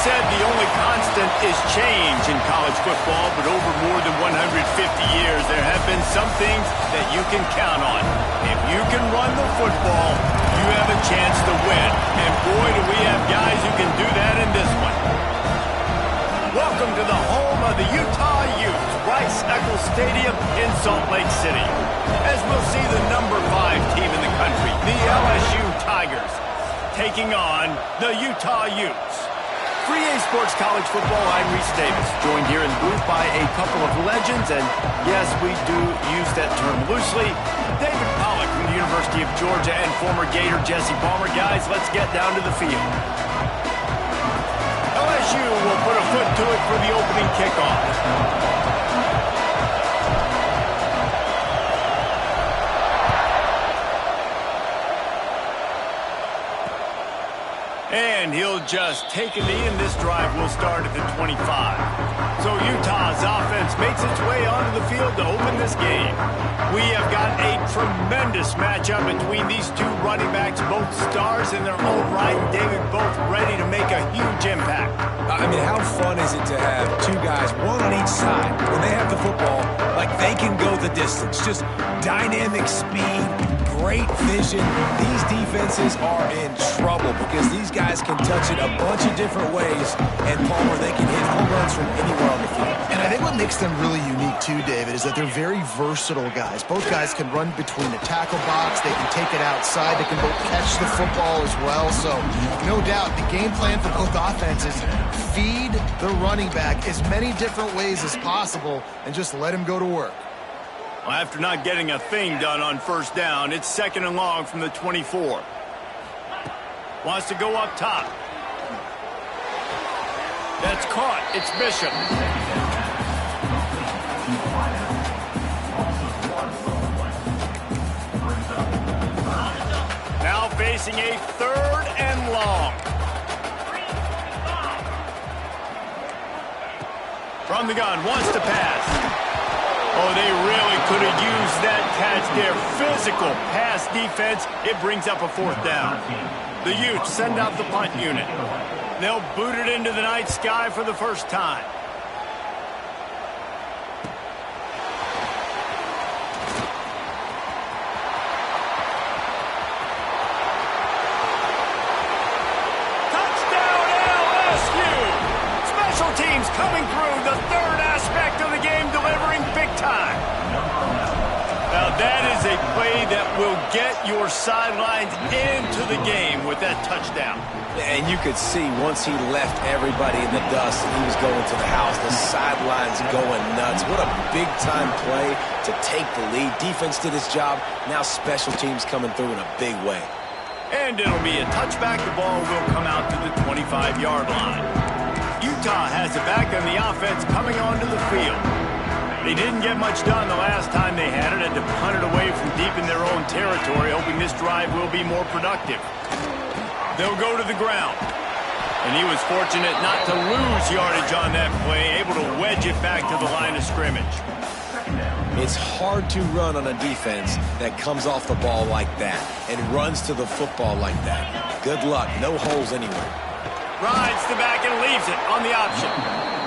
said the only constant is change in college football, but over more than 150 years, there have been some things that you can count on. If you can run the football, you have a chance to win. And boy, do we have guys who can do that in this one. Welcome to the home of the Utah Utes, Rice-Eccles Stadium in Salt Lake City. As we'll see the number 5 team in the country, the LSU Tigers, taking on the Utah Utes. For EA Sports College Football, I'm Reese Davis, joined here in the booth by a couple of legends, and yes, we do use that term loosely. David Pollack from the University of Georgia and former Gator Jesse Palmer. Guys, let's get down to the field. LSU will put a foot to it for the opening kickoff. And he'll just take a knee, and this drive will start at the 25. So Utah's offense makes its way onto the field to open this game. We have got a tremendous matchup between these two running backs, both stars in their own right. David, both ready to make a huge impact. I mean, how fun is it to have two guys, one on each side, when they have the football, like they can go the distance. Just dynamic speed, great vision. These defenses are in trouble because these guys can touch it a bunch of different ways, and Palmer, they can hit home runs from anywhere on the field. And I think what makes them really unique too, David, is that they're very versatile guys. Both guys can run between the tackle box, they can take it outside, they can both catch the football as well. So no doubt the game plan for both offenses, feed the running back as many different ways as possible and just let him go to work. Well, after not getting a thing done on first down, it's 2nd and long from the 24. Wants to go up top. That's caught. It's Bishop. Now facing a 3rd and long. From the gun, wants to pass. Oh, they really could have used that catch there. Physical pass defense. It brings up a 4th down. The Utes send out the punt unit. They'll boot it into the night sky for the first time. Touchdown LSU! Special teams coming through, the 3rd aspect of the game, delivering big time. Now that is a play that will get your sidelines into the game with that touchdown. And you could see once he left everybody in the dust and he was going to the house, the sidelines going nuts. What a big-time play to take the lead. Defense did its job. Now special teams coming through in a big way. And it'll be a touchback. The ball will come out to the 25-yard line. Utah has it back on the offense coming onto the field. They didn't get much done the last time they had it, had to punt it away from deep in their own territory, hoping this drive will be more productive. They'll go to the ground. And he was fortunate not to lose yardage on that play, able to wedge it back to the line of scrimmage. It's hard to run on a defense that comes off the ball like that and runs to the football like that. Good luck. No holes anywhere. Rides the back and leaves it on the option.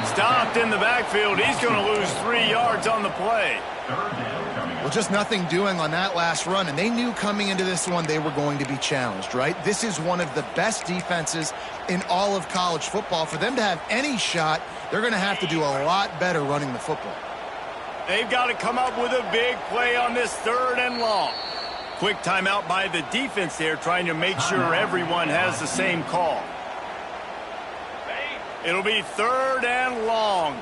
Stopped in the backfield. He's going to lose 3 yards on the play. Well, just nothing doing on that last run, and they knew coming into this one they were going to be challenged, right? This is one of the best defenses in all of college football. For them to have any shot, they're going to have to do a lot better running the football. They've got to come up with a big play on this 3rd and long. Quick timeout by the defense there, trying to make sure everyone has the same call. It'll be 3rd and long.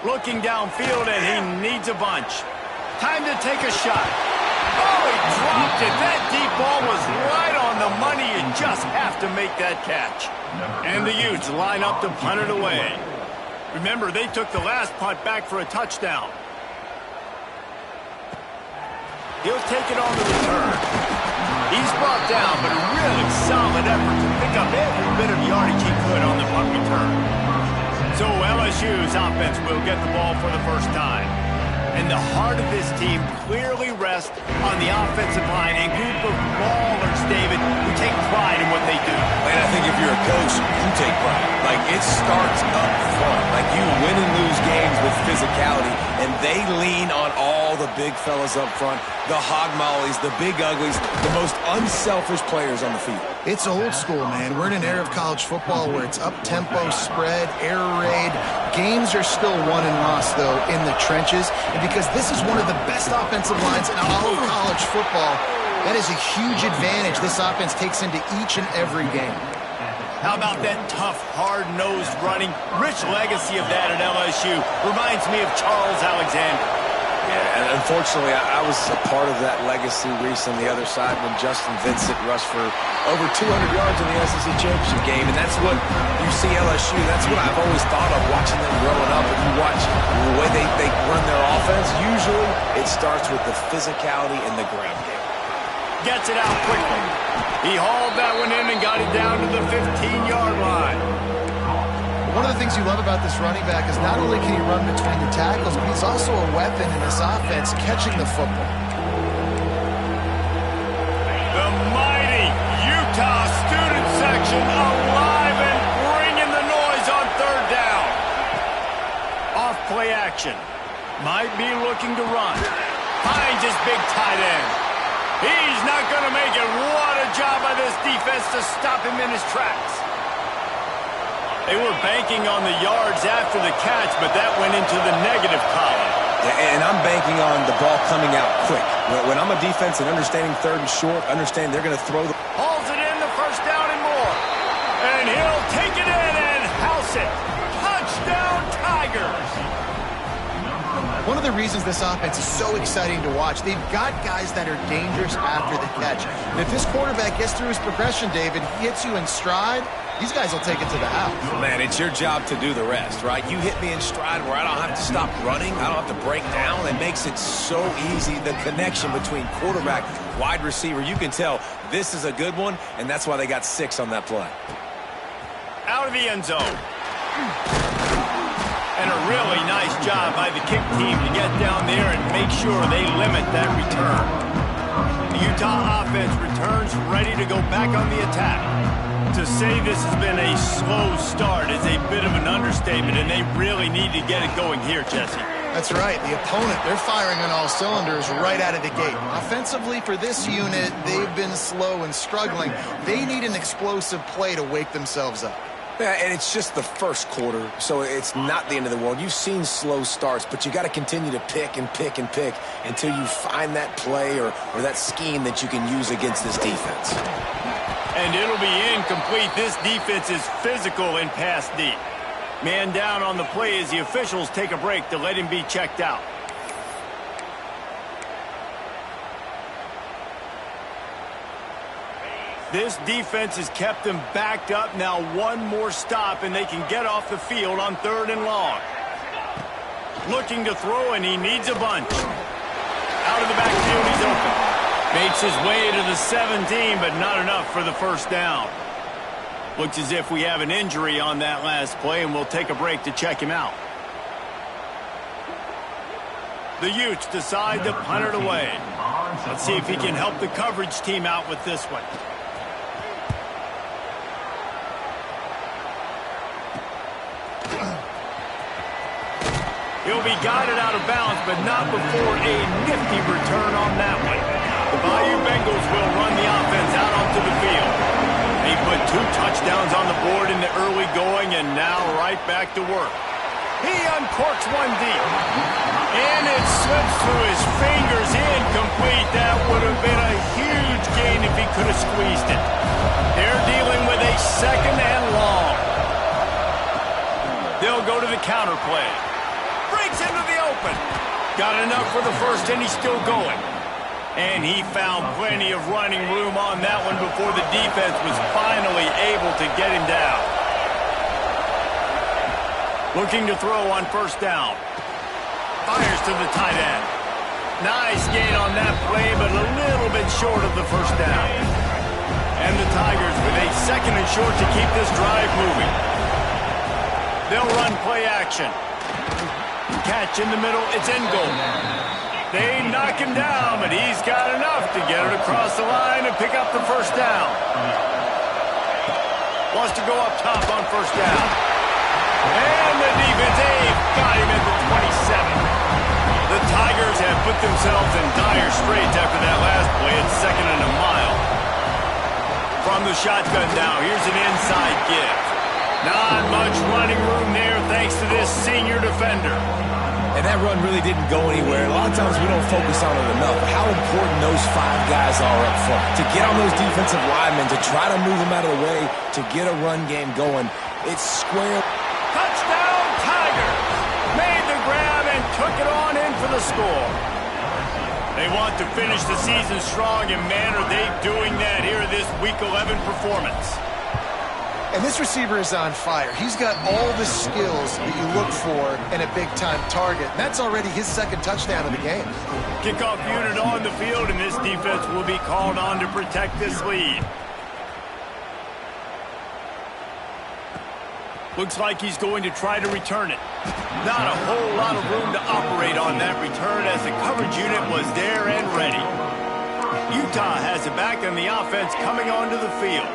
Looking downfield, and he needs a bunch. Time to take a shot. Oh, he dropped it. That deep ball was right on the money. You just have to make that catch. And the Utes line up to punt it away. Remember, they took the last punt back for a touchdown. He'll take it on the return. He's brought down, but a really solid effort to pick up every bit of yardage he could on the punt return. So LSU's offense will get the ball for the first time. And the heart of this team clearly really rest on the offensive line. A group of ballers, David, who take pride in what they do. And I think if you're a coach, you take pride. Like, it starts up front. Like, you win and lose games with physicality, and they lean on all the big fellas up front, the hog mollies, the big uglies, the most unselfish players on the field. It's old school, man. We're in an era of college football where it's up-tempo, spread, air raid. Games are still won and lost, though, in the trenches. And because this is one of the best offensive lines in all of college football, that is a huge advantage this offense takes into each and every game. How about that tough, hard-nosed running? Rich legacy of that at LSU. Reminds me of Charles Alexander. Yeah, and unfortunately, I was a part of that legacy, Reese, on the other side when Justin Vincent rushed for over 200 yards in the SEC championship game. And that's what you see LSU. That's what I've always thought of watching them growing up. And you watch the way they run their offense, usually it starts with the physicality in the ground game. Gets it out quickly. He hauled that one in and got it down to the 15-yard line. One of the things you love about this running back is not only can he run between the tackles, but he's also a weapon in this offense catching the football. The mighty Utah student section alive and bringing the noise on third down. Off play action. Might be looking to run. Finds his big tight end. He's not going to make it. What a job by this defense to stop him in his tracks. They were banking on the yards after the catch, but that went into the negative column. Yeah, and I'm banking on the ball coming out quick. When I'm a defense and understanding third and short, understand they're going to throw the... Hauls it in, the first down and more. And he'll take it in and house it. Touchdown, Tigers. One of the reasons this offense is so exciting to watch, they've got guys that are dangerous after the catch. And if this quarterback gets through his progression, David, he hits you in stride, these guys will take it to the house. Man, it's your job to do the rest, right? You hit me in stride where I don't have to stop running. I don't have to break down. It makes it so easy, the connection between quarterback, wide receiver. You can tell this is a good one, and that's why they got 6 on that play. Out of the end zone. And a really nice job by the kick team to get down there and make sure they limit that return. The Utah offense returns ready to go back on the attack. To say this has been a slow start is a bit of an understatement, and they really need to get it going here, Jesse. That's right. The opponent, they're firing on all cylinders right out of the gate. Offensively, for this unit, they've been slow and struggling. They need an explosive play to wake themselves up. Yeah, and it's just the first quarter, so it's not the end of the world. You've seen slow starts, but you got to continue to pick and pick and pick until you find that play or that scheme that you can use against this defense. And it'll be incomplete. This defense is physical and pass deep. Man down on the play as the officials take a break to let him be checked out. This defense has kept them backed up. Now one more stop, and they can get off the field on 3rd and long. Looking to throw, and he needs a bunch. Out of the backfield, he's open. Makes his way to the 17, but not enough for the first down. Looks as if we have an injury on that last play, and we'll take a break to check him out. The Utes decide to punt it away. Let's see if he can help the coverage team out with this one. He'll be guided out of bounds, but not before a nifty return on that one. The Bayou Bengals will run the offense out onto the field. They put 2 touchdowns on the board in the early going, and now right back to work. He uncorks one deep. And it slips through his fingers, incomplete. That would have been a huge gain if he could have squeezed it. They're dealing with a 2nd and long. They'll go to the counter play. Breaks into the open. Got enough for the first, and he's still going. And he found plenty of running room on that one before the defense was finally able to get him down. Looking to throw on 1st down. Fires to the tight end. Nice gain on that play, but a little bit short of the 1st down. And the Tigers with a 2nd and short to keep this drive moving. They'll run play action. Catch in the middle. It's in goal. They knock him down, but he's got enough to get it across the line and pick up the first down. Wants to go up top on first down. And the defense, they've got him at the 27. The Tigers have put themselves in dire straits after that last play. It's 2nd and a mile. From the shotgun now, here's an inside give. Not much running room there thanks to this senior defender. And that run really didn't go anywhere. A lot of times we don't focus on it enough. How important those 5 guys are up front. To get on those defensive linemen, to try to move them out of the way, to get a run game going. It's square. Touchdown, Tigers! Made the grab and took it on in for the score. They want to finish the season strong, and man, are they doing that here in this Week 11 performance. And this receiver is on fire. He's got all the skills that you look for in a big-time target. And that's already his 2nd touchdown of the game. Kickoff unit on the field, and this defense will be called on to protect this lead. Looks like he's going to try to return it. Not a whole lot of room to operate on that return as the coverage unit was there and ready. Utah has it back and the offense coming onto the field.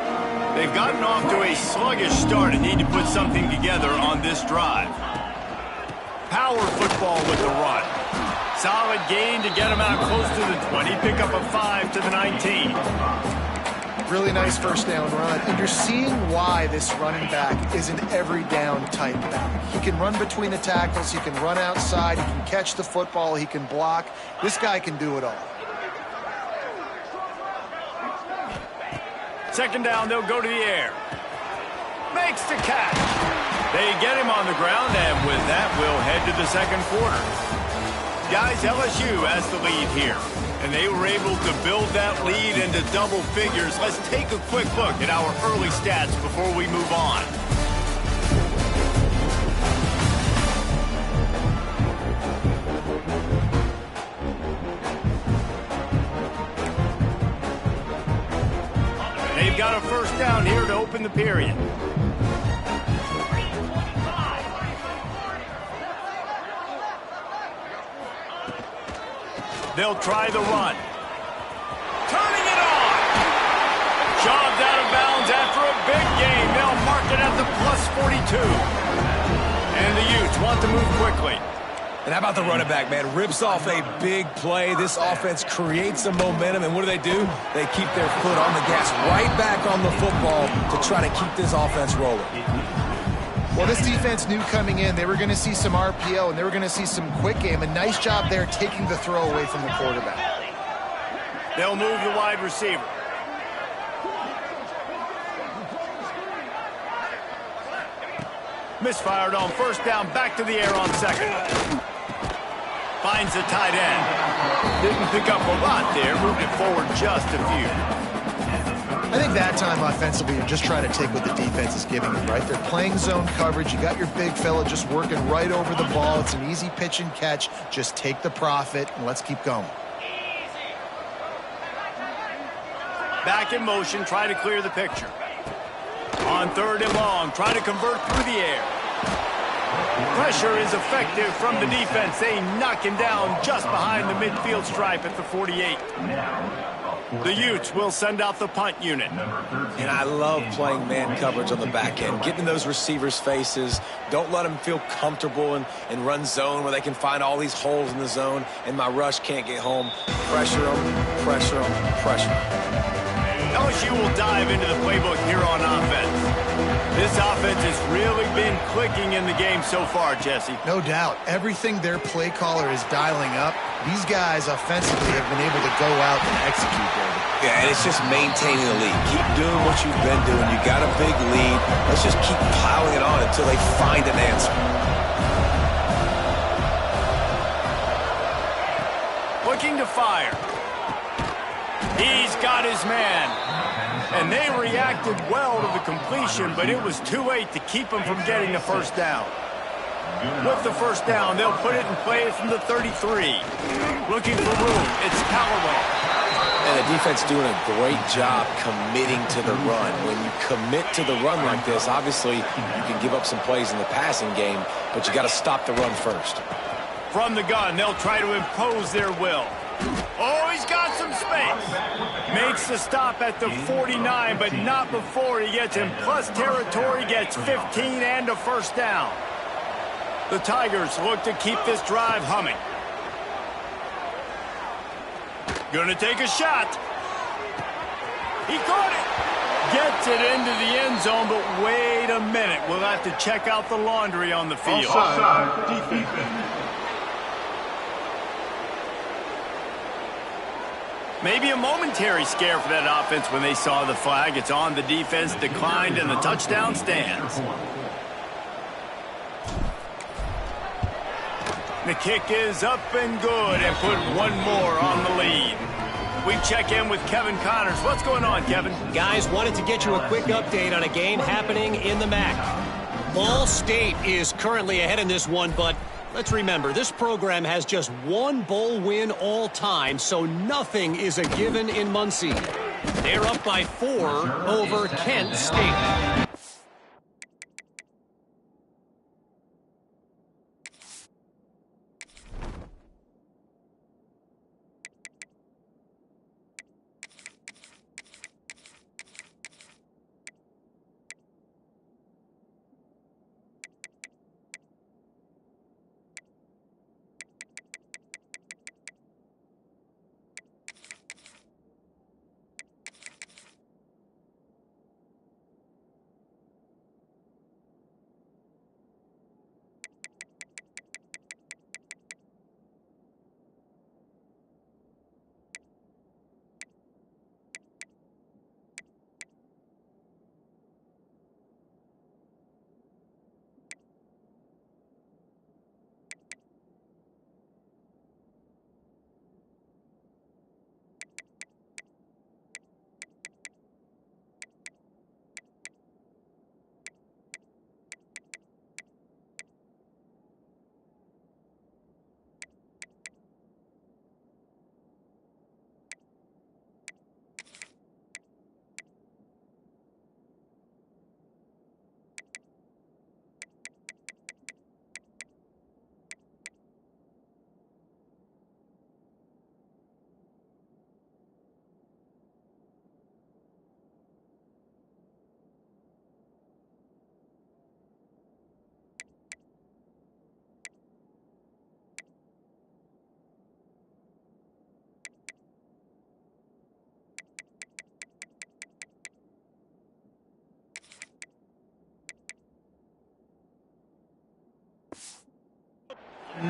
They've gotten off to a sluggish start and need to put something together on this drive. Power football with the run. Solid gain to get him out close to the 20. Pick up a 5 to the 19. Really nice first down run. And you're seeing why this running back is an every down type back. He can run between the tackles. He can run outside. He can catch the football. He can block. This guy can do it all. 2nd down, they'll go to the air. Makes the catch. They get him on the ground, and with that, we'll head to the 2nd quarter. Guys, LSU has the lead here, and they were able to build that lead into double figures. Let's take a quick look at our early stats before we move on. They've got a first down here to open the period. They'll try the run. Turning it on. Shoved out of bounds after a big gain. They'll mark it at the +42. And the Utes want to move quickly. And how about the running back, man? Rips off a big play. This offense creates some momentum, and what do? They keep their foot on the gas right back on the football to try to keep this offense rolling. Well, this defense knew coming in they were going to see some RPO, and they were going to see some quick game. A nice job there taking the throw away from the quarterback. They'll move the wide receiver. Misfired on first down, back to the air on 2nd. Finds the tight end. Didn't pick up a lot there, moved it forward just a few. I think that time offensively, you're just trying to take what the defense is giving you, right? They're playing zone coverage. You got your big fella just working right over the ball. It's an easy pitch and catch. Just take the profit, and let's keep going. Back in motion, try to clear the picture. On 3rd and long, try to convert through the air. Pressure is effective from the defense. They knock him down just behind the midfield stripe at the 48. The Utes will send out the punt unit. And I love playing man coverage on the back end. Getting in those receivers' faces. Don't let them feel comfortable and run zone where they can find all these holes in the zone and my rush can't get home. Pressure them, pressure them, pressure them. LSU will dive into the playbook here on offense. This offense has really been clicking in the game so far, Jesse. No doubt. Everything their play caller is dialing up, these guys offensively have been able to go out and execute, David. Yeah, and it's just maintaining the lead. Keep doing what you've been doing. You got a big lead. Let's just keep piling it on until they find an answer. Looking to fire. He's got his man. And they reacted well to the completion, but it was too late to keep him from getting the first down. With the first down, they'll put it in play from the 33. Looking for room, it's Callaway. And the defense doing a great job committing to the run. When you commit to the run like this, obviously you can give up some plays in the passing game, but you got to stop the run first. From the gun, they'll try to impose their will. Oh, he's got some space. Makes the stop at the 49, but not before he gets in plus territory, gets 15 and a first down. The Tigers look to keep this drive humming. Gonna take a shot. He caught it. Gets it into the end zone, but wait a minute. We'll have to check out the laundry on the field. Offside, defense. Maybe a momentary scare for that offense when they saw the flag. It's on, the defense declined, and the touchdown stands. The kick is up and good, and put one more on the lead. We check in with Kevin Connors. What's going on, Kevin? Guys, wanted to get you a quick update on a game happening in the MAC. Ball State is currently ahead in this one, but let's remember, this program has just one bowl win all time, so nothing is a given in Muncie. They're up by 4 over Kent State.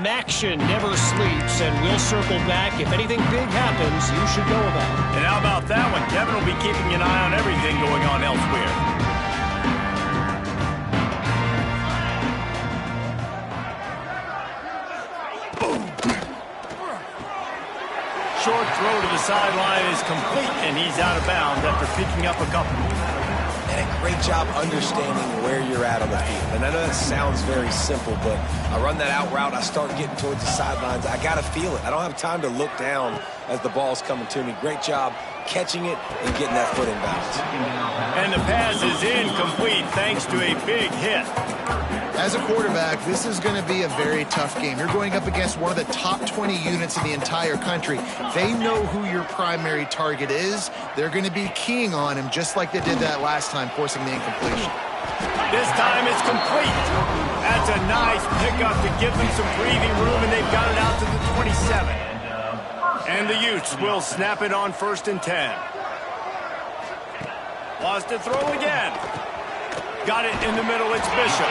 Maction never sleeps, and we'll circle back. If anything big happens, you should know about it. And how about that one? Kevin will be keeping an eye on everything going on elsewhere. Short throw to the sideline is complete, and he's out of bounds after picking up a couple. And a great job understanding where you're at on the field. And I know that sounds very simple, but I run that out route, I start getting towards the sidelines. I got to feel it. I don't have time to look down as the ball's coming to me. Great job catching it and getting that foot in bounds. And the pass is incomplete thanks to a big hit. As a quarterback, this is going to be a very tough game. You're going up against one of the top 20 units in the entire country. They know who your primary target is. They're going to be keying on him just like they did that last time, forcing the incompletion. This time it's complete. That's a nice pickup to give them some breathing room, and they've got it out to the 27. And the Utes will snap it on 1st and 10. Lost to throw again. Got it in the middle, it's Bishop.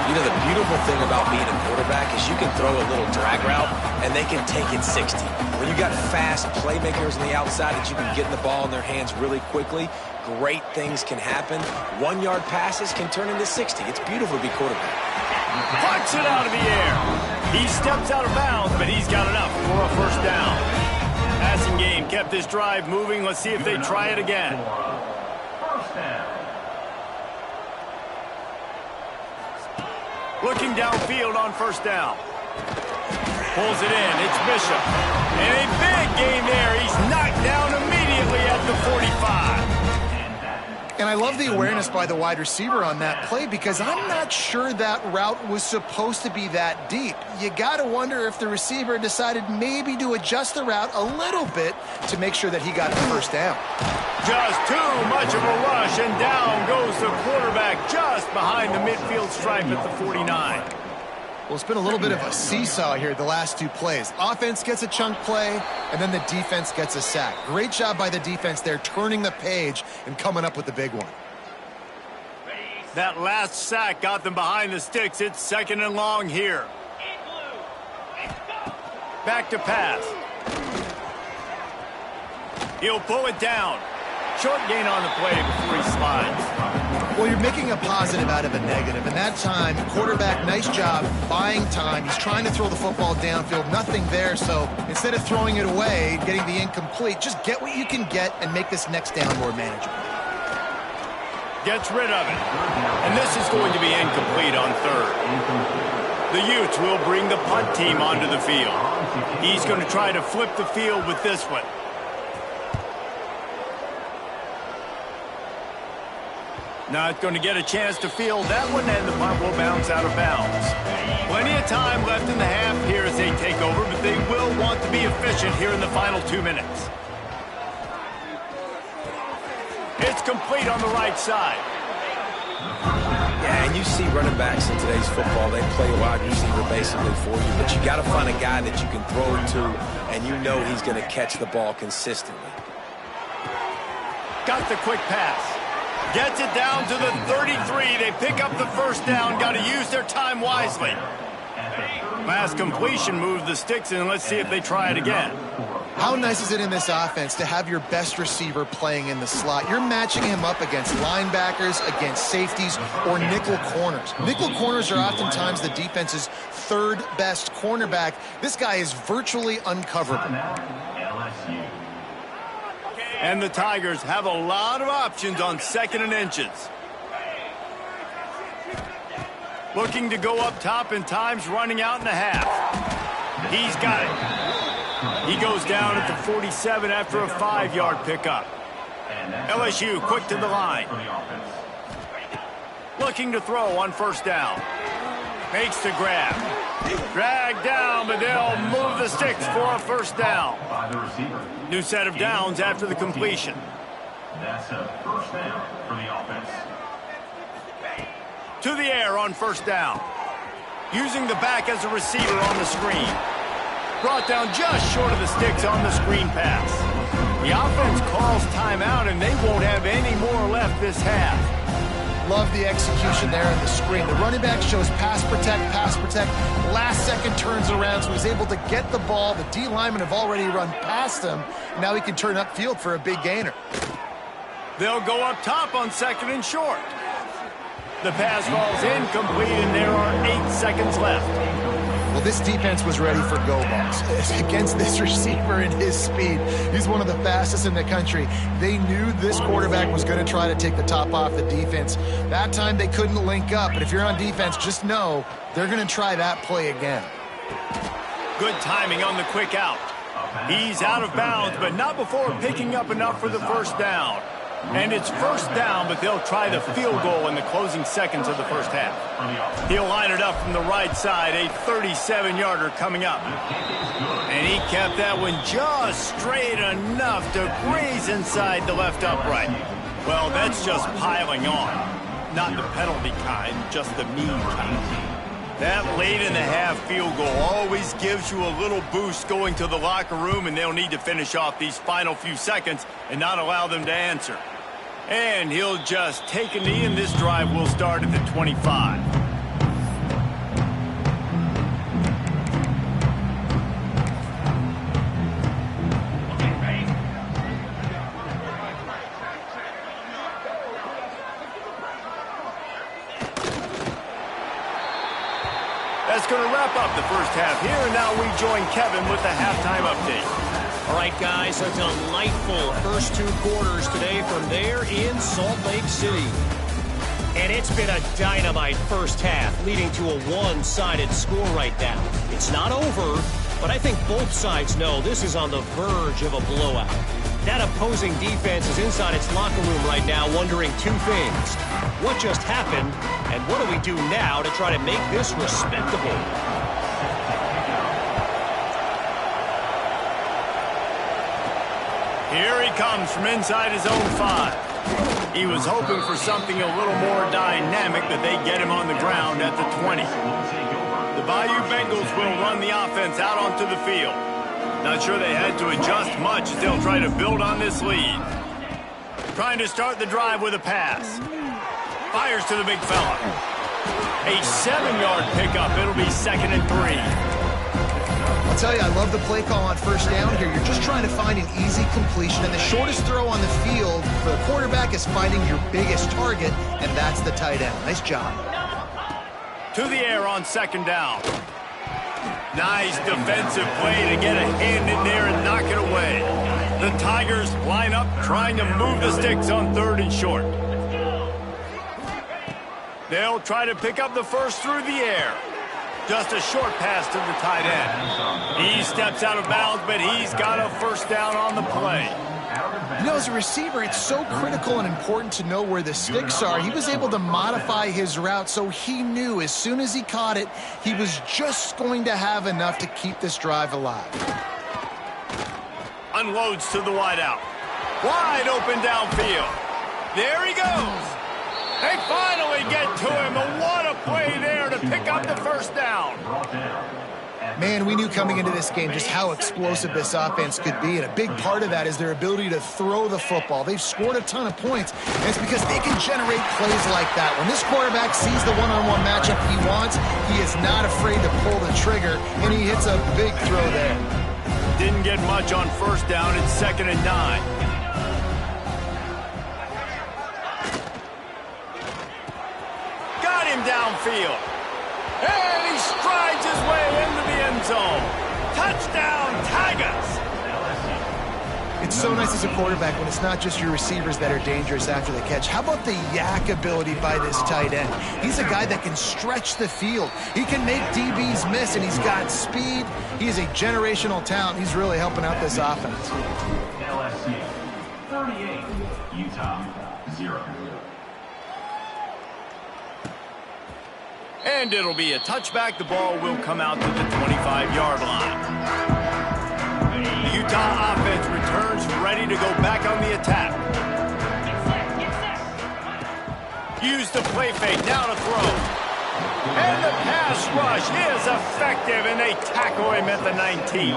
You know, the beautiful thing about being a quarterback is you can throw a little drag route, and they can take it 60. When you got fast playmakers on the outside that you can get the ball in their hands really quickly, great things can happen. 1-yard passes can turn into 60. It's beautiful to be quarterback. Puts it out of the air. He steps out of bounds, but he's got enough for a first down. Passing game kept this drive moving. Let's see if they try it again. Looking downfield on 1st down. Pulls it in. It's Bishop. And a big gain there. He's knocked down immediately at the 45. And I love love the awareness by the wide receiver on that play because I'm not sure that route was supposed to be that deep. You got to wonder if the receiver decided maybe to adjust the route a little bit to make sure that he got the first down. Just too much of a rush, and down goes the quarterback just behind the midfield stripe at the 49. Well, it's been a little bit of a seesaw here the last two plays. Offense gets a chunk play, and then the defense gets a sack. Great job by the defense there, turning the page and coming up with the big one. That last sack got them behind the sticks. It's 2nd and long here. Back to pass. He'll pull it down. Short gain on the play before he slides. Well, you're making a positive out of a negative. And that time, quarterback, nice job buying time. He's trying to throw the football downfield. Nothing there. So instead of throwing it away, getting the incomplete, just get what you can get and make this next down more manageable. Gets rid of it. And this is going to be incomplete on 3rd. The Utes will bring the punt team onto the field. He's going to try to flip the field with this one. Not going to get a chance to field that one, and the punt will bounce out of bounds. Plenty of time left in the half here as they take over, but they will want to be efficient here in the final 2 minutes. It's complete on the right side. Yeah, and you see running backs in today's football, they play a wide receiver basically for you, but you got to find a guy that you can throw it to, and you know he's going to catch the ball consistently. Got the quick pass. Gets it down to the 33. They pick up the first down. Got to use their time wisely. Last completion moved the sticks in. Let's see if they try it again. How nice is it in this offense to have your best receiver playing in the slot? You're matching him up against linebackers, against safeties, or nickel corners. Nickel corners are oftentimes the defense's 3rd best cornerback. This guy is virtually uncoverable. And the Tigers have a lot of options on 2nd and inches. Looking to go up top, and time's running out in the half. He's got it. He goes down at the 47 after a 5-yard pickup. LSU quick to the line. Looking to throw on 1st down. Makes the grab. Dragged down, but they'll move the sticks for a 1st down. New set of downs after the completion. That's a 1st down for the offense. To the air on 1st down. Using the back as a receiver on the screen. Brought down just short of the sticks on the screen pass. The offense calls timeout, and they won't have any more left this half. Love the execution there on the screen. The running back shows pass protect, pass protect. Last second turns around, so he's able to get the ball. The D linemen have already run past him. Now he can turn upfield for a big gainer. They'll go up top on 2nd and short. The pass falls incomplete, and there are 8 seconds left. Well, this defense was ready for go balls. Against this receiver and his speed, he's one of the fastest in the country. They knew this quarterback was going to try to take the top off the defense. That time they couldn't link up, but if you're on defense, just know they're going to try that play again. Good timing on the quick out. He's out of bounds, but not before picking up enough for the 1st down. And it's 1st down, but they'll try the field goal in the closing seconds of the 1st half. He'll line it up from the right side, a 37-yarder coming up. And he kept that one just straight enough to graze inside the left upright. Well, that's just piling on. Not the penalty kind, just the mean kind. That late in the half field goal always gives you a little boost going to the locker room, and they'll need to finish off these final few seconds and not allow them to answer. And he'll just take a knee, and this drive will start at the 25. That's going to wrap up the 1st half here, and now we join Kevin with the halftime update. All right, guys, a delightful first 2 quarters today from there in Salt Lake City. And it's been a dynamite 1st half, leading to a one-sided score right now. It's not over, but I think both sides know this is on the verge of a blowout. That opposing defense is inside its locker room right now wondering two things. What just happened, and what do we do now to try to make this respectable? Here he comes from inside his own 5. He was hoping for something a little more dynamic, but they get him on the ground at the 20. The Bayou Bengals will run the offense out onto the field. Not sure they had to adjust much as they'll try to build on this lead. Trying to start the drive with a pass. Fires to the big fella. A 7-yard pickup. It'll be 2nd and 3. I'll tell you, I love the play call on first down here. You're just trying to find an easy completion, and the shortest throw on the field for the quarterback is finding your biggest target, and that's the tight end. Nice job. To the air on 2nd down. Nice defensive play to get a hand in there and knock it away. The Tigers line up trying to move the sticks on 3rd and short. They'll try to pick up the first through the air. Just a short pass to the tight end. He steps out of bounds, but he's got a first down on the play. You know, as a receiver, it's so critical and important to know where the sticks are. He was able to modify his route, so he knew as soon as he caught it, he was just going to have enough to keep this drive alive. Unloads to the wideout. Wide open downfield. There he goes. They finally get to him, and what a play there to pick up the first down. Man, we knew coming into this game just how explosive this offense could be, and a big part of that is their ability to throw the football. They've scored a ton of points, and it's because they can generate plays like that. When this quarterback sees the one-on-one matchup he wants, he is not afraid to pull the trigger, and he hits a big throw there. Didn't get much on first down. It's 2nd and 9. Downfield. And he strides his way into the end zone. Touchdown, Tigers! It's so nice as a quarterback when it's not just your receivers that are dangerous after the catch. How about the yak ability by this tight end? He's a guy that can stretch the field. He can make DBs miss, and he's got speed. He's a generational talent. He's really helping out this offense. LSU 38, Utah 0. And it'll be a touchback. The ball will come out to the 25-yard line. The Utah offense returns ready to go back on the attack. Use the play fake, now to throw. And the pass rush is effective, and they tackle him at the 19.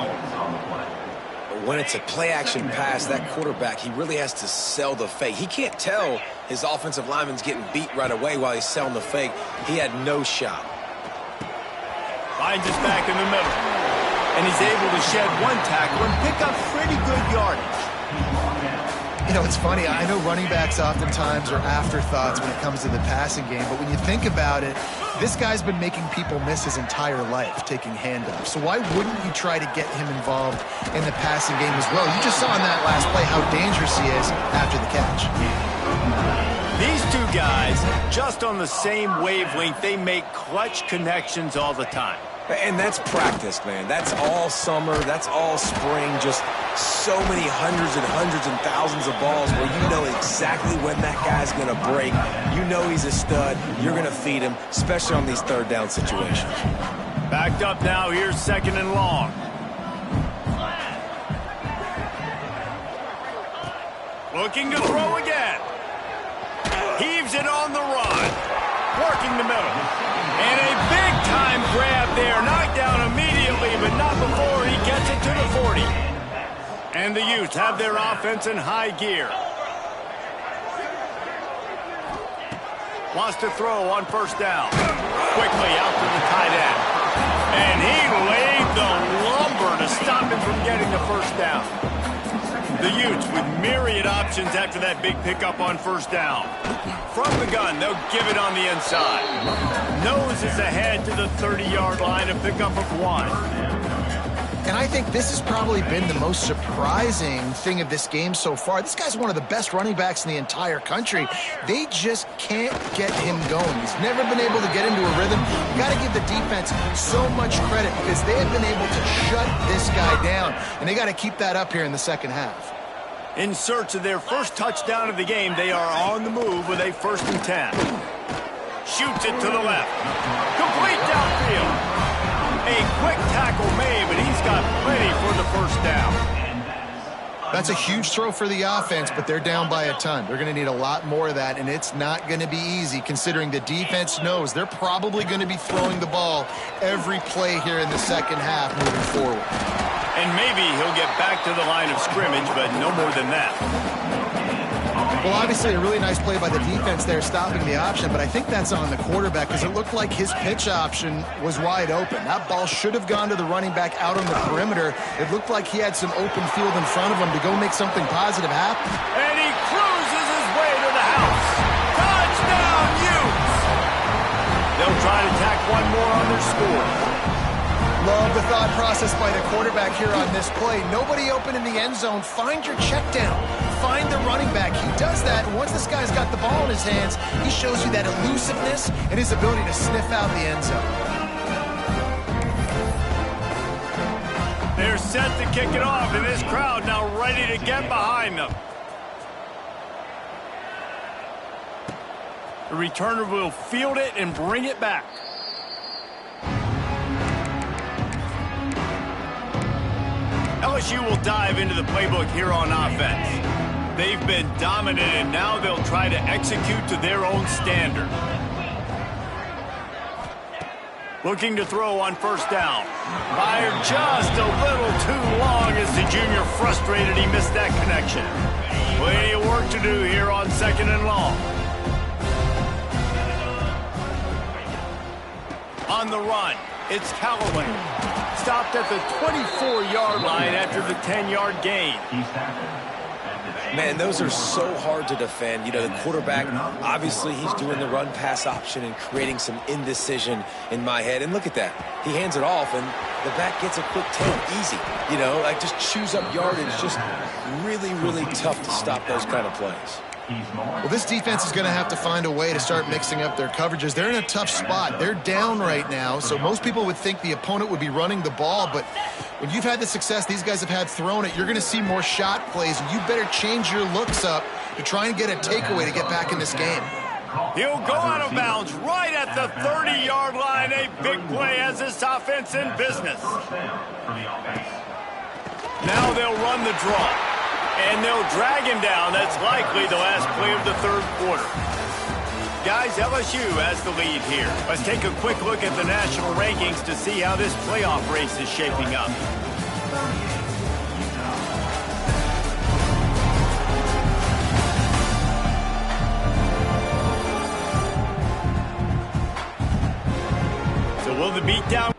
When it's a play-action pass, that quarterback, he really has to sell the fake. He can't tell his offensive lineman's getting beat right away while he's selling the fake. He had no shot. Finds his back in the middle. And he's able to shed one tackle and pick up pretty good yardage. You know, it's funny. I know running backs oftentimes are afterthoughts when it comes to the passing game, but when you think about it, this guy's been making people miss his entire life taking handoffs. So why wouldn't you try to get him involved in the passing game as well? You just saw in that last play how dangerous he is after the catch. These two guys, just on the same wavelength, they make clutch connections all the time. And that's practice, man. That's all summer. That's all spring. Just so many hundreds and thousands of balls where you know exactly when that guy's going to break. You know he's a stud. You're going to feed him, especially on these third down situations. Backed up now. Here's 2nd and long. Looking to throw again. Heaves it on the run. Working the middle. And a big-time grab there. Knocked down immediately, but not before he gets it to the 40. And the Utes have their offense in high gear. Wants to throw on first down. Quickly out to the tight end. And he laid the lumber to stop him from getting the first down. The Utes with myriad options after that big pickup on first down. From the gun, they'll give it on the inside. Noses ahead to the 30-yard line, a pickup of 1. And I think this has probably been the most surprising thing of this game so far. This guy's one of the best running backs in the entire country. They just can't get him going. He's never been able to get into a rhythm. You got to give the defense so much credit because they have been able to shut this guy down. And they got to keep that up here in the second half. In search of their first touchdown of the game, they are on the move with a 1st and 10. Shoots it to the left. Complete downfield. A quick tackle made, but he's got plenty for the 1st down. That's a huge throw for the offense, but they're down by a ton. They're going to need a lot more of that, and it's not going to be easy considering the defense knows they're probably going to be throwing the ball every play here in the second half moving forward. And maybe he'll get back to the line of scrimmage, but no more than that. Well, obviously a really nice play by the defense there stopping the option, but I think that's on the quarterback because it looked like his pitch option was wide open. That ball should have gone to the running back out on the perimeter. It looked like he had some open field in front of him to go make something positive happen. And he cruises his way to the house. Touchdown, Utes! They'll try to tack one more on their score. Love the thought process by the quarterback here on this play. Nobody open in the end zone. Find your check down. Find the running back. He does that, and once this guy's got the ball in his hands, he shows you that elusiveness and his ability to sniff out the end zone. They're set to kick it off, and this crowd now ready to get behind them. The returner will field it and bring it back. LSU will dive into the playbook here on offense. They've been dominant, and now they'll try to execute to their own standard. Looking to throw on 1st down. Fired just a little too long as the junior frustrated he missed that connection. Plenty of work to do here on 2nd and long. On the run, it's Callaway. Stopped at the 24-yard line after the 10-yard gain. Man, those are so hard to defend. You know, the quarterback, obviously he's doing the run-pass option and creating some indecision in my head. And look at that. He hands it off, and the back gets a quick 10. Easy. You know, like just chews up yardage. Just really, really tough to stop those kind of plays. Well, this defense is going to have to find a way to start mixing up their coverages. They're in a tough spot. They're down right now, so most people would think the opponent would be running the ball, but when you've had the success these guys have had throwing it, you're going to see more shot plays, and you better change your looks up to try and get a takeaway to get back in this game. He'll go out of bounds right at the 30-yard line. A big play as this offense in business. Now they'll run the draw. And they'll drag him down. That's likely the last play of the 3rd quarter. Guys, LSU has the lead here. Let's take a quick look at the national rankings to see how this playoff race is shaping up. So will the beatdown...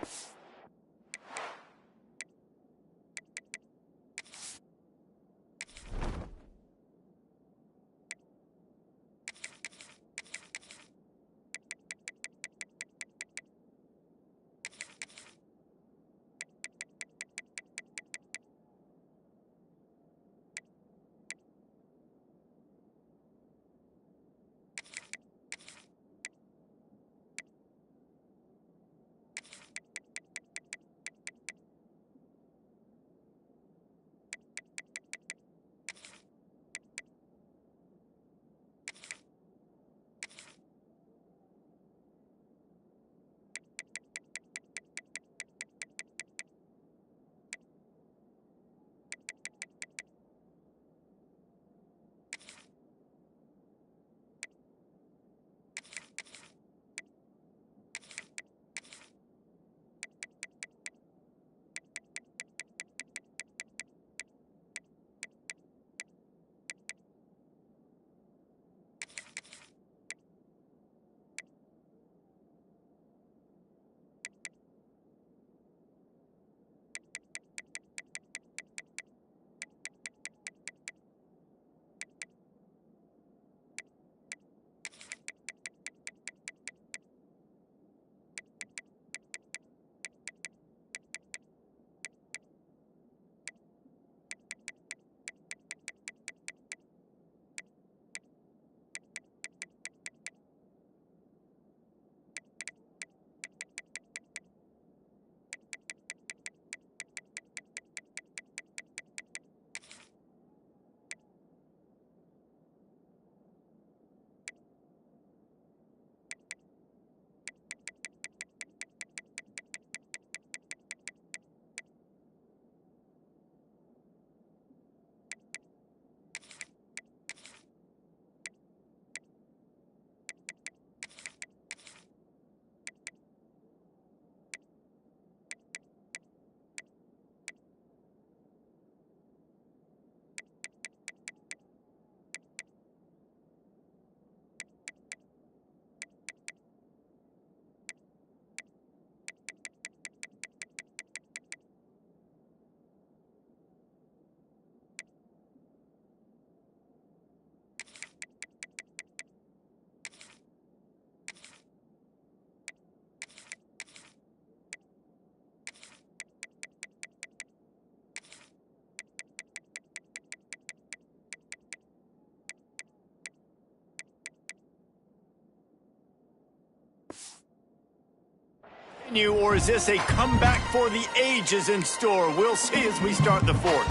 Or is this a comeback for the ages in store? We'll see as we start the fourth.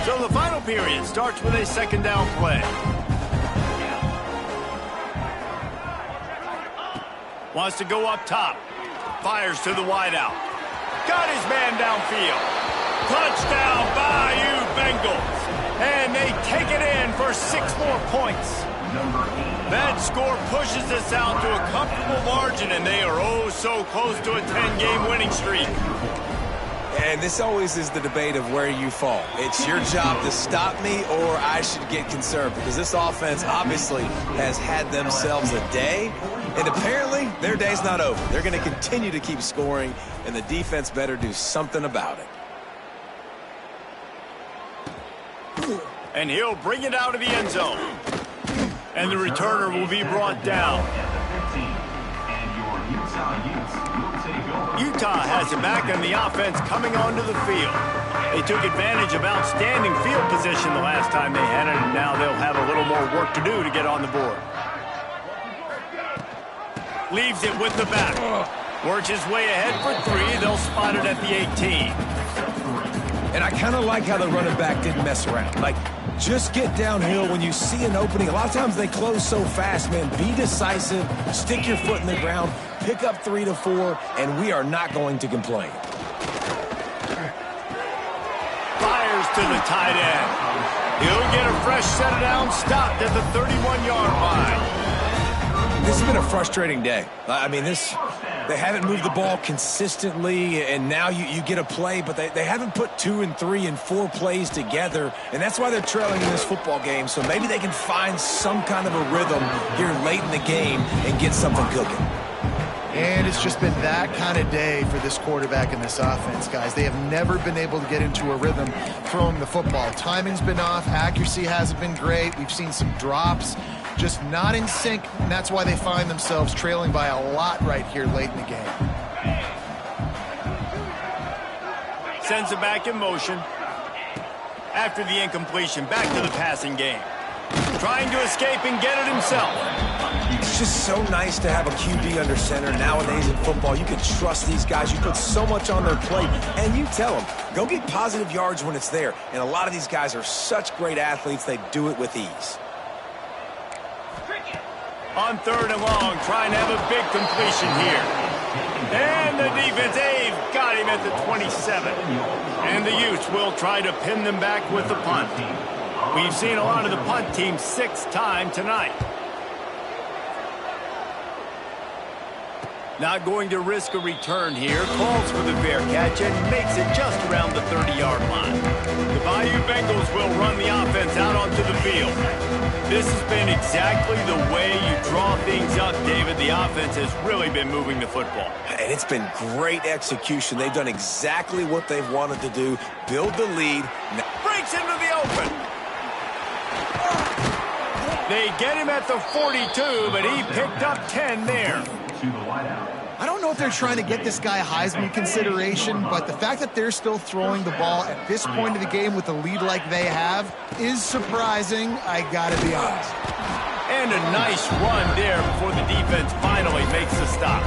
So the final period starts with a second down play. Wants to go up top. Fires to the wideout. Got his man downfield. Touchdown, Bayou Bengals. And they take it in for 6 more points. That score pushes us out to a comfortable margin, and they are oh so close to a 10-game winning streak. And this always is the debate of where you fall. It's your job to stop me, or I should get concerned, because this offense obviously has had themselves a day, and apparently their day's not over. They're going to continue to keep scoring, and the defense better do something about it. And he'll bring it out of the end zone. And the returner will be brought down. Utah has it back on the offense coming onto the field. They took advantage of outstanding field position the last time they had it, and now they'll have a little more work to do to get on the board. Leaves it with the back. Works his way ahead for 3. They'll spot it at the 18. And I kind of like how the running back didn't mess around. Like, just get downhill when you see an opening. A lot of times they close so fast, man. Be decisive, stick your foot in the ground, pick up 3 to 4, and we are not going to complain. Fires to the tight end. He'll get a fresh set down, stopped at the 31-yard line. This has been a frustrating day. I mean, they haven't moved the ball consistently, and now you get a play, but they haven't put 2 and 3 and 4 plays together, and that's why they're trailing in this football game. So maybe they can find some kind of a rhythm here late in the game and get something cooking. And it's just been that kind of day for this quarterback and this offense, guys. They have never been able to get into a rhythm throwing the football. Timing's been off. Accuracy hasn't been great. We've seen some drops. Just not in sync, and that's why they find themselves trailing by a lot right here late in the game. Sends it back in motion. After the incompletion, back to the passing game. Trying to escape and get it himself. It's just so nice to have a QB under center. Nowadays in football, you can trust these guys. You put so much on their plate, and you tell them, go get positive yards when it's there. And a lot of these guys are such great athletes, they do it with ease. On 3rd and long, trying to have a big completion here. And the defense, they've got him at the 27. And the Utes will try to pin them back with the punt. We've seen a lot of the punt team 6th time tonight. Not going to risk a return here. Calls for the fair catch and makes it just around the 30-yard line. The Bayou Bengals will run the offense out onto the field. This has been exactly the way you draw things up, David. The offense has really been moving the football. And it's been great execution. They've done exactly what they've wanted to do. Build the lead. Breaks into the open. They get him at the 42, but he picked up 10 there. I don't know if they're trying to get this guy Heisman consideration, but the fact that they're still throwing the ball at this point of the game with a lead like they have is surprising, I gotta be honest. And a nice run there before the defense finally makes the stop.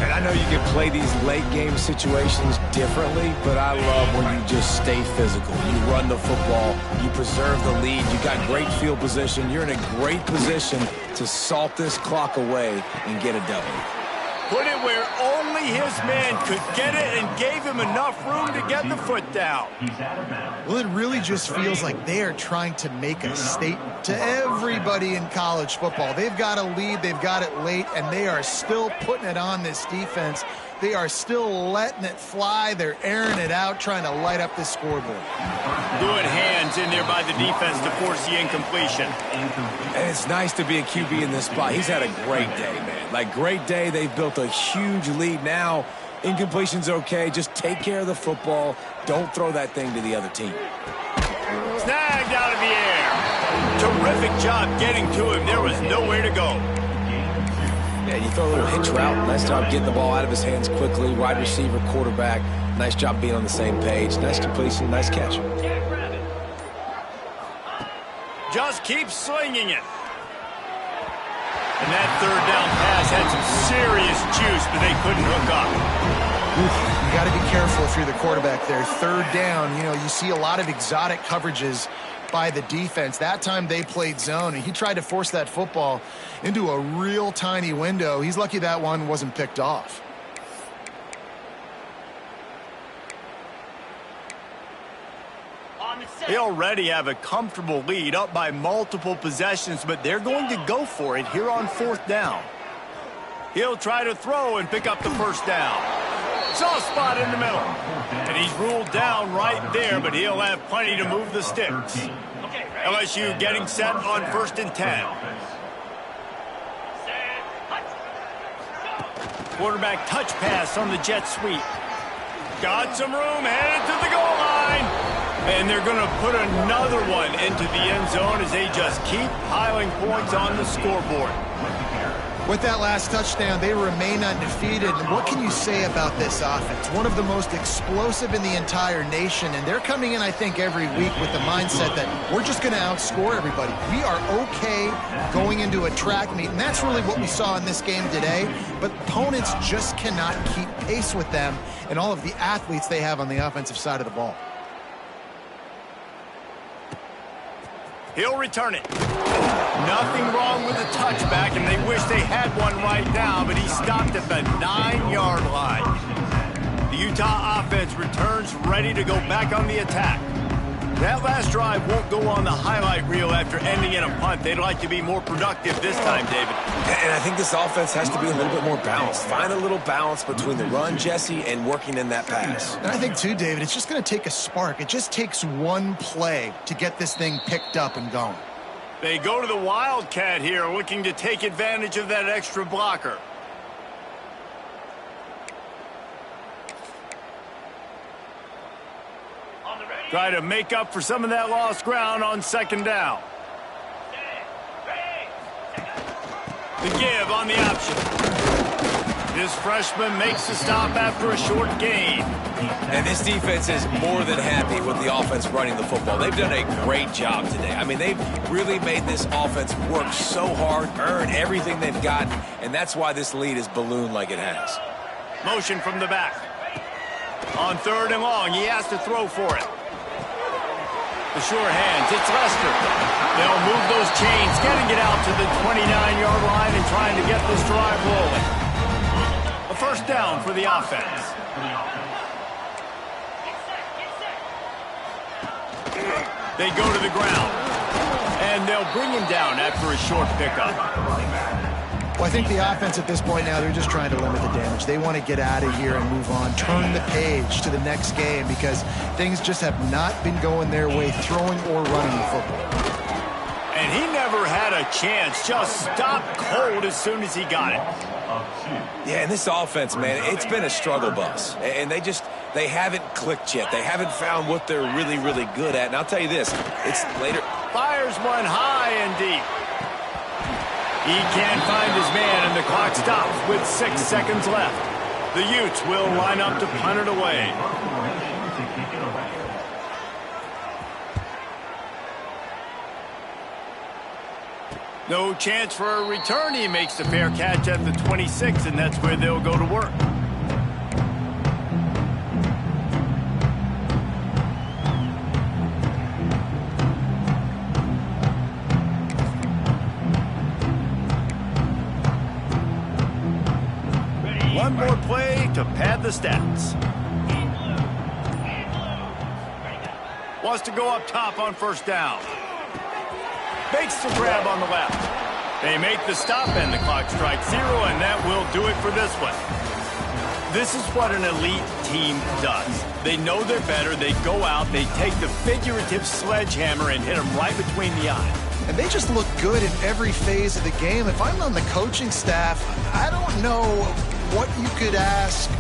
And I know you can play these late game situations differently, but I love when you just stay physical. You run the football, you preserve the lead, you got great field position, you're in a great position to salt this clock away and get a W. Put it where only his man could get it and gave him enough room to get the foot down. Well, it really just feels like they are trying to make a statement to everybody in college football. They've got a lead, they've got it late, and they are still putting it on this defense. They are still letting it fly. They're airing it out, trying to light up this scoreboard. Good hands in there by the defense to force the incompletion. And it's nice to be a QB in this spot. He's had a great day, man. Like, great day. They've built a huge lead now. Incompletion's okay. Just take care of the football. Don't throw that thing to the other team. Snagged out of the air. Terrific job getting to him. There was nowhere to go. Yeah, you throw a little hitch route. Nice job getting the ball out of his hands quickly. Wide receiver, quarterback. Nice job being on the same page. Nice completion, nice catch. Just keep slinging it. And that third down pass had some serious juice, but they couldn't hook up. You got to be careful if you're the quarterback there. Third down, you see a lot of exotic coverages by the defense. That time they played zone, and he tried to force that football into a real tiny window. He's lucky that one wasn't picked off. They already have a comfortable lead, up by multiple possessions, but they're going to go for it here on fourth down. He'll try to throw and pick up the first down. Soft spot in the middle. And he's ruled down right there, but he'll have plenty to move the sticks. LSU getting set on 1st and 10. Quarterback touch pass on the jet sweep. Got some room, headed to the goal line. And they're going to put another one into the end zone as they just keep piling points on the scoreboard. With that last touchdown, they remain undefeated. And what can you say about this offense? One of the most explosive in the entire nation. And they're coming in, I think, every week with the mindset that we're just going to outscore everybody. We are okay going into a track meet. And that's really what we saw in this game today. But opponents just cannot keep pace with them and all of the athletes they have on the offensive side of the ball. He'll return it. Nothing wrong with the touchback, and they wish they had one right now, but he stopped at the 9-yard line. The Utah offense returns ready to go back on the attack. That last drive won't go on the highlight reel after ending in a punt. They'd like to be more productive this time, David. And I think this offense has to be a little bit more balanced. Find a little balance between the run, Jesse, and working in that pass. And I think, too, David, it's just going to take a spark. It just takes one play to get this thing picked up and going. They go to the Wildcat here, looking to take advantage of that extra blocker. Try to make up for some of that lost ground on 2nd down. The give on the option. This freshman makes the stop after a short gain. And this defense is more than happy with the offense running the football. They've done a great job today. I mean, they've really made this offense work so hard, earn everything they've gotten, and that's why this lead is ballooned like it has. Motion from the back. On 3rd and long, he has to throw for it. The sure hands, it's Lester. They'll move those chains, getting it out to the 29-yard line and trying to get this drive rolling. A first down for the offense. They go to the ground, and they'll bring him down after a short pickup. Well, I think the offense at this point now, they're just trying to limit the damage. They want to get out of here and move on, turn the page to the next game because things just have not been going their way, throwing or running the football. And he never had a chance, just stopped cold as soon as he got it. Yeah, and this offense, man, it's been a struggle bus. And they haven't clicked yet. They haven't found what they're really, really good at. And I'll tell you this, it's later. Fires one high and deep. He can't find his man, and the clock stops with 6 seconds left. The Utes will line up to punt it away. No chance for a return. He makes the fair catch at the 26, and that's where they'll go to work. One more play to pad the stats. Wants to go up top on 1st down. Makes the grab on the left. They make the stop and the clock strikes 0, and that will do it for this one. This is what an elite team does. They know they're better. They go out. They take the figurative sledgehammer and hit them right between the eyes. And they just look good in every phase of the game. If I'm on the coaching staff, I don't know what you could ask